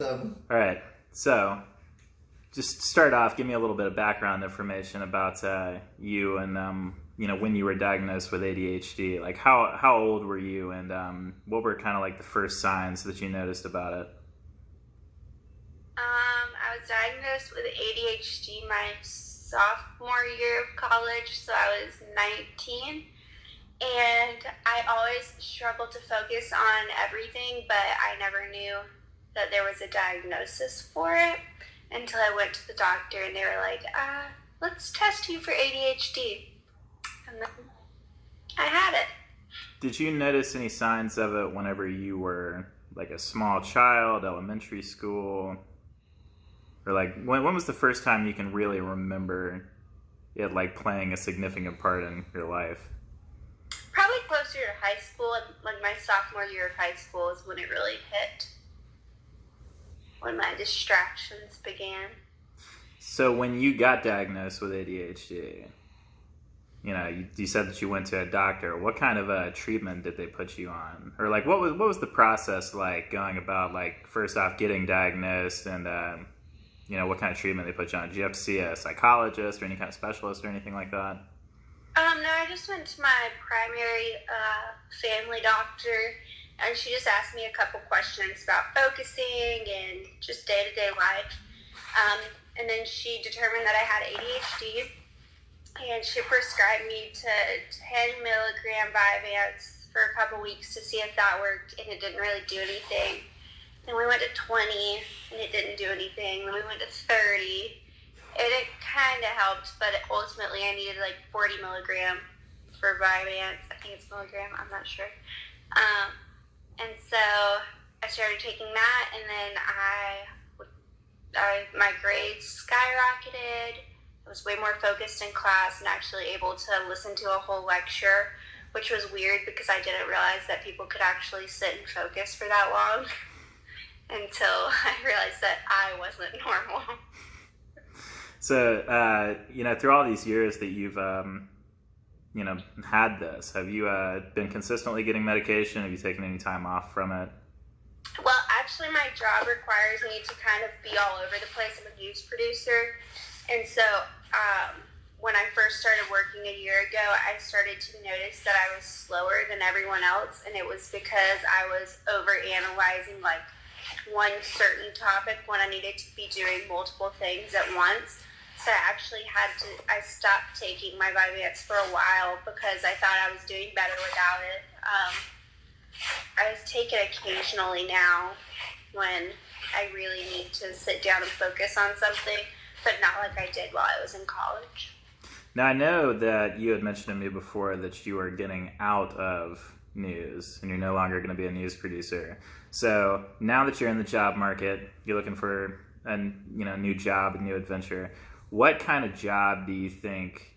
them. All right. So, just start off. Give me a little bit of background information about you and when you were diagnosed with ADHD. Like, how old were you, and what were kind of like the first signs that you noticed about it? I was diagnosed with ADHD my sophomore year of college, so I was 19. And I always struggled to focus on everything, but I never knew that there was a diagnosis for it until I went to the doctor, and they were like, let's test you for ADHD. And then I had it. Did you notice any signs of it whenever you were like a small child, elementary school? Or like, when was the first time you can really remember it like playing a significant part in your life? Probably closer to high school, like my sophomore year of high school is when it really hit. When my distractions began. So when you got diagnosed with ADHD, you said that you went to a doctor. What kind of treatment did they put you on? Or like, what was the process like going about, like, first off getting diagnosed, and what kind of treatment they put you on? Did you have to see a psychologist or any kind of specialist or anything like that? No, I just went to my primary family doctor, and she just asked me a couple questions about focusing and just day-to-day life. And then she determined that I had ADHD, and she prescribed me to 10 milligram Vyvanse for a couple weeks to see if that worked, and it didn't really do anything. Then we went to 20, and it didn't do anything. Then we went to 30, and it kind of helped, but ultimately I needed like 40 milligram for Vyvanse. I think it's milligram, I'm not sure. And so I started taking that, and then my grades skyrocketed. I was way more focused in class and actually able to listen to a whole lecture, which was weird because I didn't realize that people could actually sit and focus for that long until I realized that I wasn't normal. So, through all these years that you've, had this, have you been consistently getting medication? Have you taken any time off from it? Well, actually, my job requires me to kind of be all over the place. I'm a news producer. And so when I first started working a year ago, I started to notice that I was slower than everyone else. And it was because I was overanalyzing, like, one certain topic when I needed to be doing multiple things at once. So I stopped taking my Vyvanse for a while because I thought I was doing better without it. I take it occasionally now when I really need to sit down and focus on something, but not like I did while I was in college. Now, I know that you had mentioned to me before that you are getting out of news and you're no longer going to be a news producer. So now that you're in the job market, you're looking for a new job, a new adventure. What kind of job do you think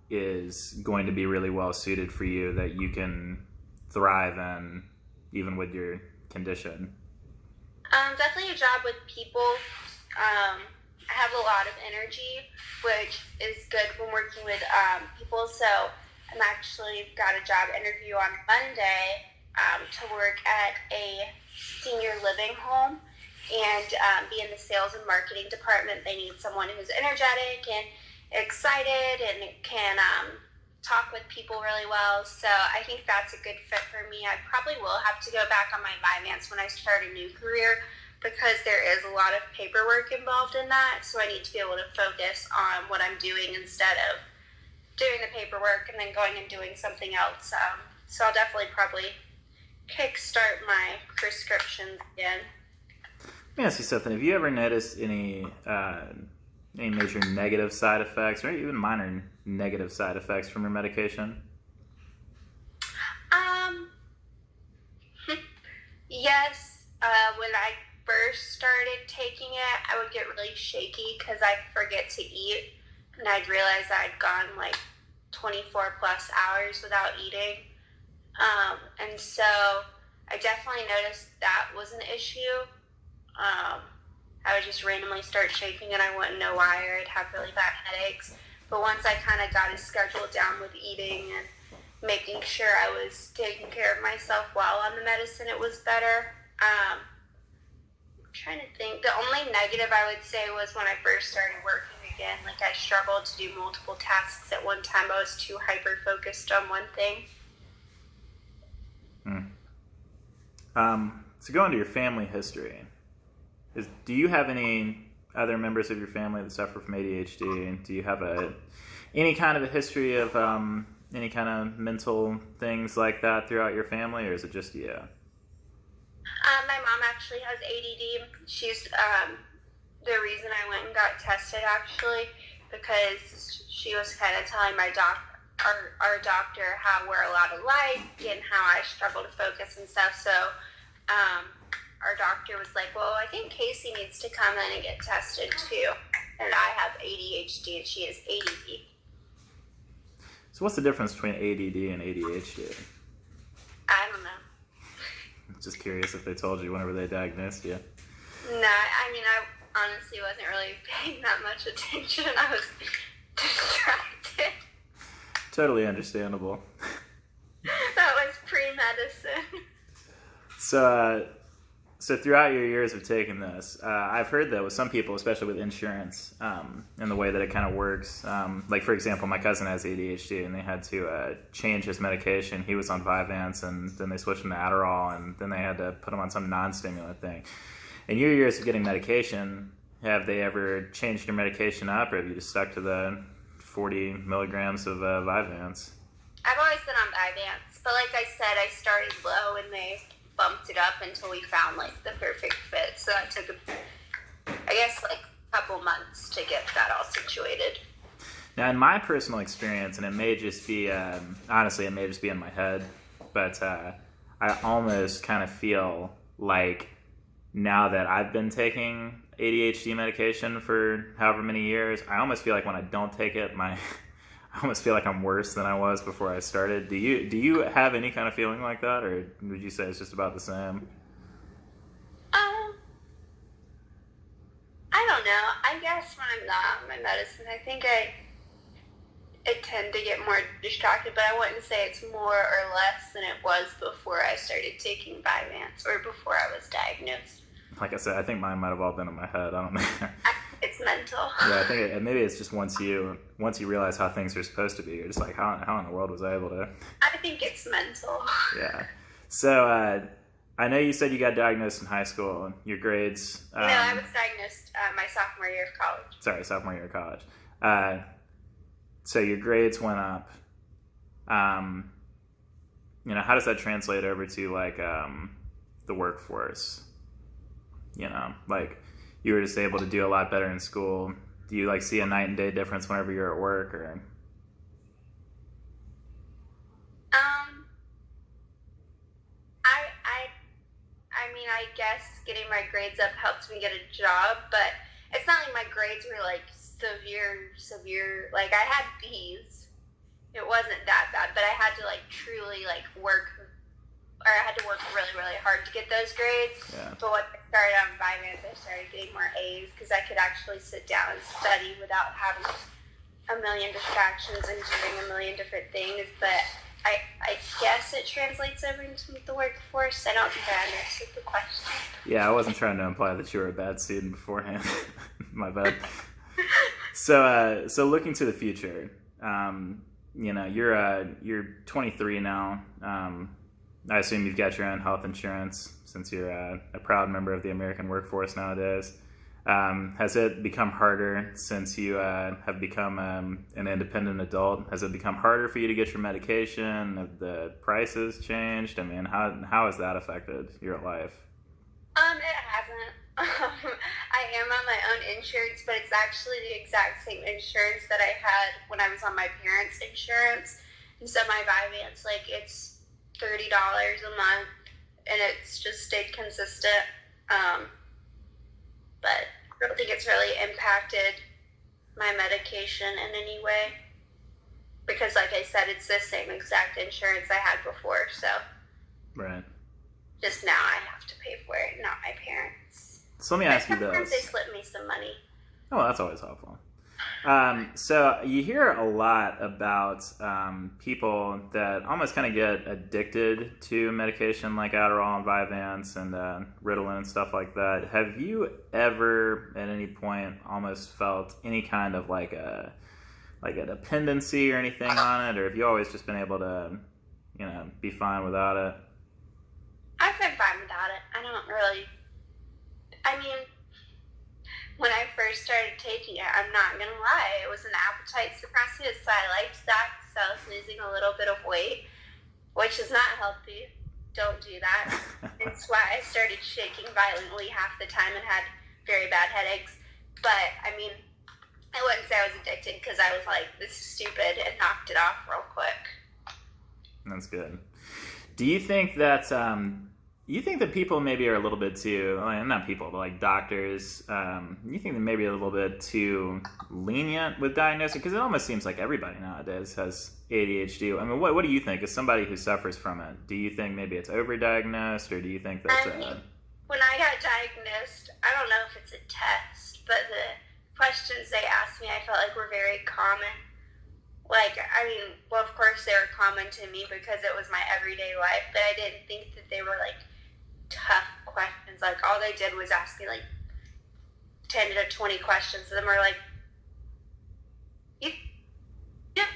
is going to be really well suited for you that you can thrive in, even with your condition? Definitely a job with people. I have a lot of energy, which is good when working with people. So I'm actually got a job interview on Monday to work at a senior living home and be in the sales and marketing department. They need someone who's energetic and excited and can talk with people really well. So I think that's a good fit for me. I probably will have to go back on my Vyvanse when I start a new career because there is a lot of paperwork involved in that. So I need to be able to focus on what I'm doing instead of doing the paperwork and then going and doing something else. So I'll definitely probably kickstart my prescriptions again. Let me ask you something. Have you ever noticed any major negative side effects or even minor negative side effects from your medication? Yes. When I first started taking it, I would get really shaky because I'd forget to eat, and I'd realize I'd gone like 24 plus hours without eating. And so I definitely noticed that was an issue. I would just randomly start shaking and I wouldn't know why, or I'd have really bad headaches. But once I kind of got a schedule down with eating and making sure I was taking care of myself while on the medicine, it was better. trying to think. The only negative I would say was when I first started working again. Like, I struggled to do multiple tasks at one time. I was too hyper-focused on one thing. So going to your family history, do you have any other members of your family that suffer from ADHD? Do you have any kind of a history of any kind of mental things like that throughout your family, or is it just you? My mom actually has ADD. She's the reason I went and got tested, actually, because she was kind of telling our doctor how we're a lot alike and how I struggle to focus and stuff. So our doctor was like, well, I think Casey needs to come in and get tested too. And I have ADHD and she has ADD. So what's the difference between ADD and ADHD? I don't know. Just curious if they told you whenever they diagnosed you. No, I mean, I honestly wasn't really paying that much attention. I was distracted. Totally understandable. That was pre-medicine. So throughout your years of taking this, I've heard that with some people, especially with insurance, and the way that it kind of works, like for example, my cousin has ADHD and they had to change his medication. He was on Vyvanse and then they switched him to Adderall and then they had to put him on some non-stimulant thing. In your years of getting medication, have they ever changed your medication up, or have you just stuck to the 40 milligrams of Vyvanse? I've always been on Vyvanse, but like I said, I started low and they bumped it up until we found like the perfect fit. So that took I guess like a couple months to get that all situated. Now, in my personal experience, and it may just be honestly, it may just be in my head, but I almost kind of feel like now that I've been taking ADHD medication for however many years, I almost feel like when I don't take it, I almost feel like I'm worse than I was before I started. Do you have any kind of feeling like that, or would you say it's just about the same? I don't know. I guess when I'm not on my medicine, I think I tend to get more distracted, but I wouldn't say it's more or less than it was before I started taking Vyvanse or before I was diagnosed. Like I said, I think mine might have all been in my head. I don't know. It's mental. Yeah, I think maybe it's just once you realize how things are supposed to be, you're just like, how in the world was I able to? I think it's mental. Yeah. So I know you said you got diagnosed in high school. Your grades? No, I was diagnosed my sophomore year of college. Sorry, sophomore year of college. So your grades went up. How does that translate over to like the workforce? Like you were just able to do a lot better in school. Do you like see a night and day difference whenever you're at work, or? I mean, I guess getting my grades up helped me get a job, but it's not like my grades were like severe. Like I had B's. It wasn't that bad, but I had to like truly like work, or I had to work really, really hard to get those grades. Yeah. But when I started on Vyvanse, I started getting more A's because I could actually sit down and study without having a million distractions and doing a million different things. But I guess it translates over into the workforce. I don't think I understood the question. Yeah, I wasn't trying to imply that you were a bad student beforehand. My bad. So looking to the future, you're 23 now. I assume you've got your own health insurance since you're a proud member of the American workforce nowadays. Has it become harder since you have become an independent adult? Has it become harder for you to get your medication? Have the prices changed? I mean, how has that affected your life? It hasn't. I am on my own insurance, but it's actually the exact same insurance that I had when I was on my parents' insurance. And so my Vyvanse, like, it's $30 a month, and it's just stayed consistent. But I don't think it's really impacted my medication in any way. Because, like I said, it's the same exact insurance I had before, so. Right. Just now I have to pay for it, not my parents. So let me ask you this. Sometimes they slip me some money. Oh, that's always helpful. So you hear a lot about people that almost kind of get addicted to medication like Adderall and Vyvanse and Ritalin and stuff like that. Have you ever, at any point, almost felt any kind of like a dependency or anything on it, or have you always just been able to, be fine without it? I've been fine without it. I don't really. I mean, when I first started taking it, I'm not gonna lie, it was an appetite suppressant, so I liked that because I was losing a little bit of weight, which is not healthy. Don't do that. That's why I started shaking violently half the time and had very bad headaches. But I mean, I wouldn't say I was addicted because I was like, this is stupid, and knocked it off real quick. That's good. Do you think that people maybe are a little bit too, not people, but like doctors, you think that maybe a little bit too lenient with diagnosing? Because it almost seems like everybody nowadays has ADHD. I mean, what do you think? As somebody who suffers from it, do you think maybe it's overdiagnosed, or do you think that... When I got diagnosed, I don't know if it's a test, but the questions they asked me I felt like were very common. Like, I mean, well, of course they were common to me because it was my everyday life, but I didn't think that they were, like, tough questions. Like, all they did was ask me, like, 10 to 20 questions, and then we're like, yeah,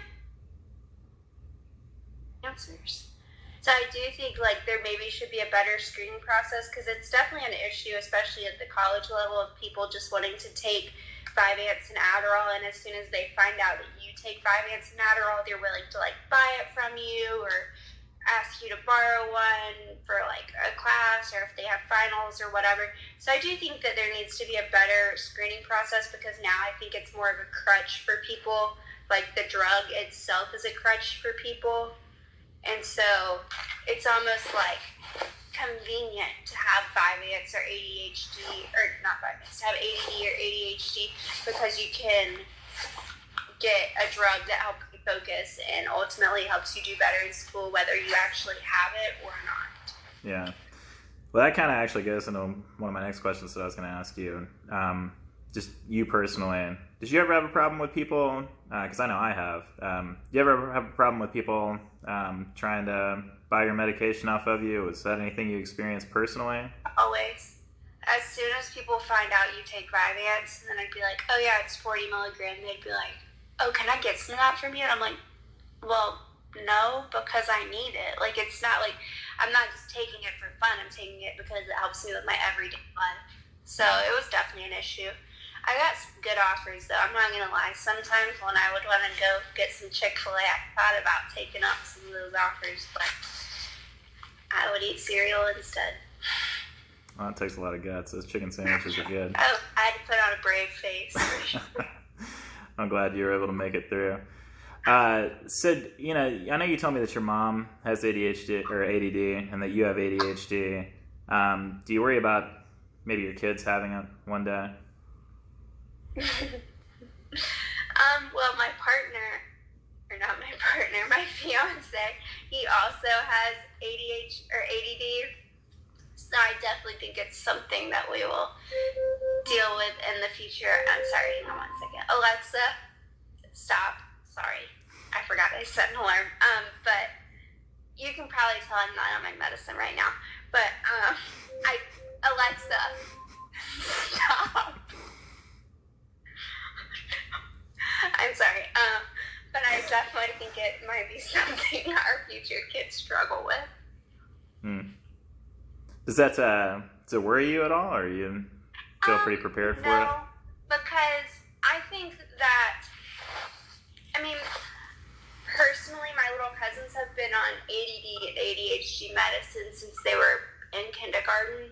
answers. So I do think, like, there maybe should be a better screening process, because it's definitely an issue, especially at the college level, of people just wanting to take Vyvanse and Adderall, and as soon as they find out that you take Vyvanse and Adderall, they're willing to, like, buy it from you or ask you to borrow one for, like, a class, or if they have finals or whatever. So I do think that there needs to be a better screening process, because now I think it's more of a crutch for people. Like, the drug itself is a crutch for people. And so it's almost like convenient to have Vyvanse or ADHD, or not Vyvanse, to have ADD or ADHD, because you can get a drug that helps you focus and ultimately helps you do better in school, whether you actually have it or not. Yeah. Well, that kind of actually goes into one of my next questions that I was going to ask you. Just you personally, did you ever have a problem with people, because I know I have, do you ever have a problem with people trying to buy your medication off of you? Was that anything you experienced personally? Always. As soon as people find out you take Vyvanse, and then I'd be like, oh yeah, it's 40 milligrams, they'd be like, oh, can I get some of that from you? And I'm like, well, no, because I need it. Like, it's not like, I'm not just taking it for fun, I'm taking it because it helps me with my everyday life. So it was definitely an issue. I got some good offers, though. I'm not going to lie. Sometimes when I would want to go get some Chick-fil-A, I thought about taking up some of those offers, but I would eat cereal instead. Well, it takes a lot of guts. Those chicken sandwiches are good. Oh, I had to put on a brave face. I'm glad you were able to make it through. Sid, I know you told me that your mom has ADHD or ADD and that you have ADHD. Do you worry about maybe your kids having it one day? Well, my fiance, he also has ADD, so I definitely think it's something that we will deal with in the future. I'm sorry, hang on 1 second. Alexa, stop. Sorry, I forgot I set an alarm. But you can probably tell I'm not on my medicine right now. But Alexa, stop. I'm sorry. But I definitely think it might be something our future kids struggle with. Does that worry you at all, or you feel pretty prepared for it? No, because I think that, I mean, personally, my little cousins have been on ADD and ADHD medicine since they were in kindergarten.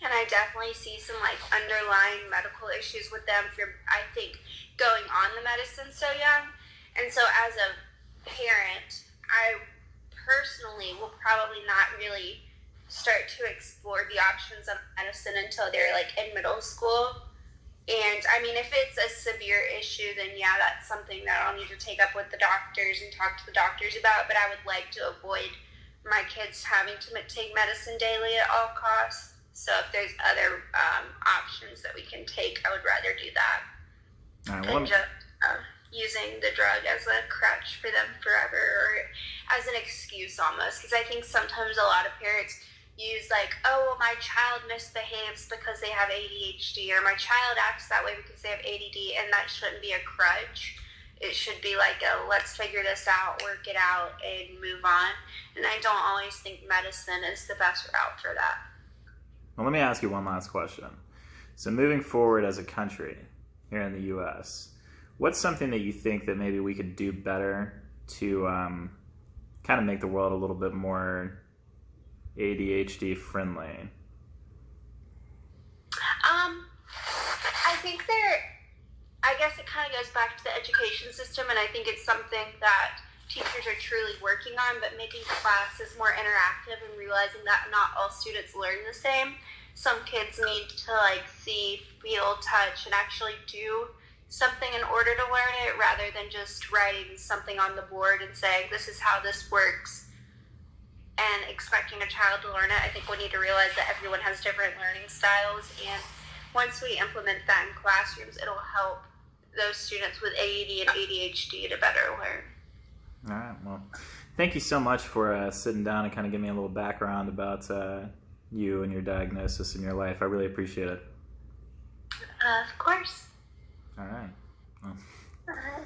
And I definitely see some, like, underlying medical issues with them for, I think, going on the medicine so young. And so as a parent, I personally will probably not really start to explore the options of medicine until they're, like, in middle school. And, I mean, if it's a severe issue, then, yeah, that's something that I'll need to take up with the doctors and talk to the doctors about. But I would like to avoid my kids having to take medicine daily at all costs. So if there's other options that we can take, I would rather do that. All right, and just using the drug as a crutch for them forever, or as an excuse almost. Because I think sometimes a lot of parents use like, oh, well, my child misbehaves because they have ADHD, or my child acts that way because they have ADD, and that shouldn't be a crutch. It should be like a, let's figure this out, work it out, and move on. And I don't always think medicine is the best route for that. Well, let me ask you one last question. So moving forward as a country here in the U.S., what's something that you think that maybe we could do better to kind of make the world a little bit more ADHD friendly? I think I guess it kind of goes back to the education system, and I think it's something that teachers are truly working on, but making classes more interactive and realizing that not all students learn the same. Some kids need to like see, feel, touch, and actually do something in order to learn it, rather than just writing something on the board and saying, this is how this works, and expecting a child to learn it. I think we need to realize that everyone has different learning styles, and once we implement that in classrooms, it'll help those students with AED and ADHD to better learn. All right. Well, thank you so much for sitting down and kind of giving me a little background about you and your diagnosis and your life. I really appreciate it. Of course. All right. Well. All right.